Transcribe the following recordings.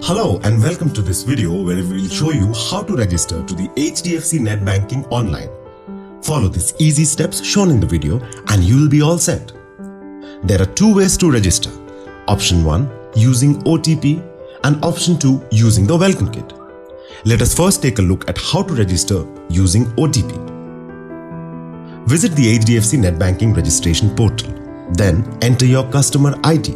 Hello and welcome to this video where we will show you how to register to the HDFC Netbanking online. Follow these easy steps shown in the video and you will be all set. There are two ways to register. Option 1, using OTP, and option 2, using the welcome kit. Let us first take a look at how to register using OTP. Visit the HDFC Netbanking registration portal. Then enter your customer ID.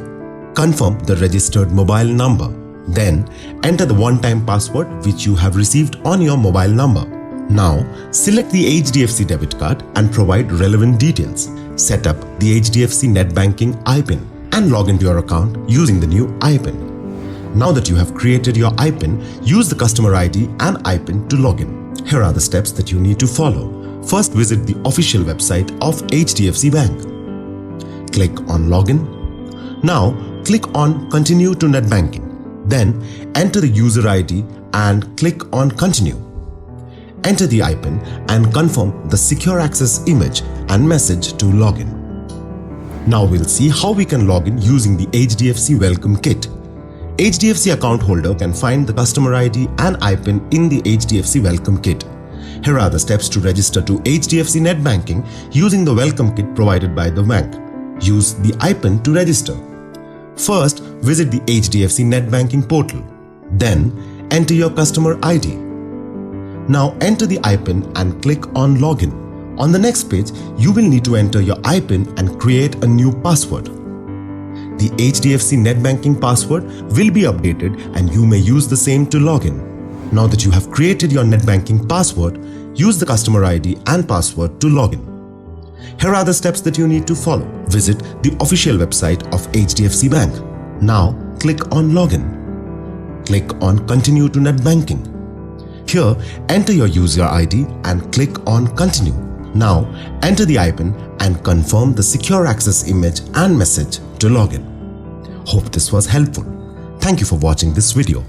Confirm the registered mobile number. Then enter the one-time password which you have received on your mobile number. Now select the HDFC debit card and provide relevant details. Set up the HDFC Netbanking IPIN and log into your account using the new IPIN. Now that you have created your IPIN, use the customer ID and IPIN to log in. Here are the steps that you need to follow. First, visit the official website of HDFC Bank. Click on Login. Now click on Continue to Netbanking. Then enter the user ID and click on Continue. Enter the IPIN and confirm the secure access image and message to login. Now we'll see how we can log in using the HDFC Welcome Kit. HDFC account holder can find the customer ID and IPIN in the HDFC Welcome Kit. Here are the steps to register to HDFC Netbanking using the Welcome Kit provided by the bank. Use the IPIN to register. First, visit the HDFC Netbanking portal. Then, enter your customer ID. Now enter the IPIN and click on Login. On the next page, you will need to enter your IPIN and create a new password. The HDFC Netbanking password will be updated and you may use the same to log in. Now that you have created your netbanking password, use the customer ID and password to log in. Here are the steps that you need to follow. Visit the official website of HDFC Bank. Now click on Login. Click on Continue to Netbanking. Here, enter your user ID and click on Continue. Now enter the IPIN and confirm the secure access image and message to login. Hope this was helpful. Thank you for watching this video.